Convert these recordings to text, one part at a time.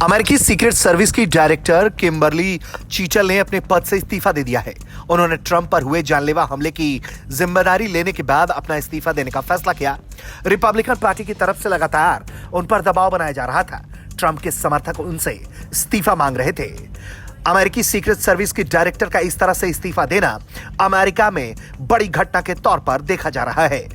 अमेरिकी secret service की director Kimberly चीटल ने अपने पद से इस्तीफा दे दिया है। उन्होंने ट्रंप पर हुए जानलेवा हमले की जिम्मेदारी लेने के बाद अपना इस्तीफा देने का फैसला किया। रिपब्लिकन पार्टी की तरफ से लगातार उन पर दबाव बनाया जा रहा था। ट्रंप के समर्थक उनसे इस्तीफा मांग रहे थे। अमेरिकी सीक्रेट सर्विस की डायरेक्टर का इस तरह से इस्तीफा देना अमेरिका में बड़ी घटना के तौर पर देखा जा रहा है।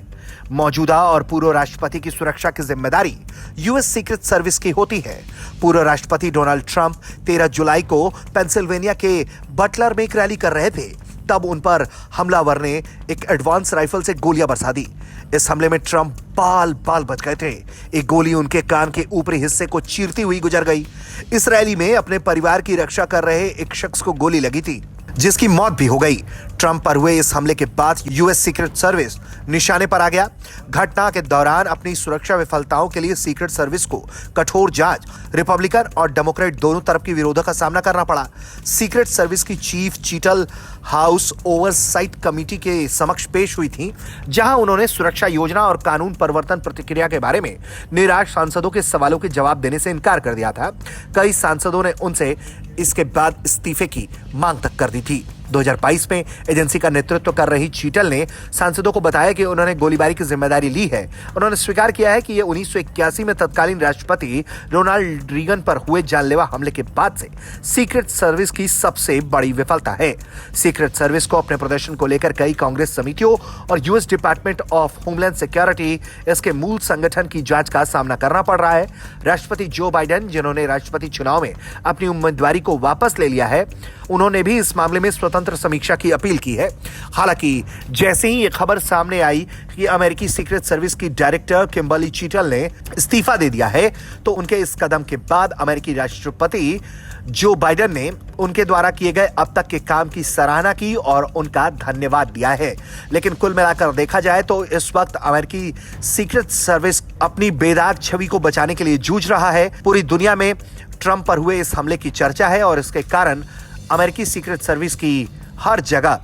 मौजूदा और पूर्व राष्ट्रपति की सुरक्षा की जिम्मेदारी यूएस सीक्रेट सर्विस की होती है। पूर्व राष्ट्रपति डोनाल्ड ट्रंप 13 जुलाई को पेंसिल्वेनिया के बटलर में एक रैली कर रहे थे। तब उन पर हमलावर ने एक एडवांस राइफल से गोलियां बरसा दी। इस हमले में ट्रंप बाल बाल बच गए थे। एक गोली उनके कान के ऊपरी हिस्से को चीरती हुई गुजर गई। इस रैली में अपने परिवार की रक्षा कर रहे एक शख्स को गोली लगी थी, जिसकी मौत भी हो गई। ट्रंप पर हुए इस हमले के बाद यूएस सीक्रेट सर्विस निशाने पर आ गया। घटना के दौरान अपनी सुरक्षा विफलताओं के लिए सीक्रेट सर्विस को कठोर जांच, रिपब्लिकन और डेमोक्रेट दोनों तरफ की विरोध का सामना करना पड़ा। सीक्रेट सर्विस की चीफ चीटल हाउस ओवरसाइट कमेटी के समक्ष पेश हुई थी, जहां उन्होंने सुरक्षा योजना और कानून परिवर्तन प्रतिक्रिया के बारे में निराश सांसदों के सवालों के जवाब देने से इनकार कर दिया था। कई सांसदों ने उनसे इसके बाद इस्तीफे की मांग तक कर दी थी। 2022 में एजेंसी का नेतृत्व कर रही चीटल ने सांसदों को बताया कि उन्होंने गोलीबारी की जिम्मेदारी ली है। उन्होंने स्वीकार किया है कि यह 1981 में तत्कालीन राष्ट्रपति रोनाल्ड रीगन पर हुए जानलेवा हमले के बाद से सीक्रेट सर्विस की सबसे बड़ी विफलता है। सीक्रेट सर्विस को अपने प्रदर्शन को लेकर कई कांग्रेस समितियों और US department of homeland security इसके मूल संगठन की जांच का सामना करना पड़ रहा है। राष्ट्रपति जो बाइडेन, जिन्होंने राष्ट्रपति चुनाव में अपनी उम्मीदवारी को वापस ले लिया है, उन्होंने भी इस मामले में स्वतंत्र समीक्षा की अपील की है। हालांकि जैसे ही ये खबर सामने आई कि अमेरिकी सीक्रेट सर्विस की डायरेक्टर किम्बरली चीटल ने इस्तीफा दे दिया है, तो उनके इस कदम के बाद अमेरिकी राष्ट्रपति जो बाइडेन ने उनके द्वारा किए गए अब तक के काम की सराहना की और उनका धन्यवाद दिया है। लेकिन कुल मिलाकर देखा जाए तो इस वक्त अमेरिकी सीक्रेट सर्विस अपनी बेदाग छवि को बचाने के लिए जूझ रहा है। पूरी दुनिया में ट्रंप पर हुए इस हमले की चर्चा है और इसके कारण अमेरिकी सीक्रेट सर्विस की हर जगह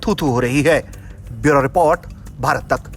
थू थू हो रही है। ब्यूरो रिपोर्ट, भारत तक।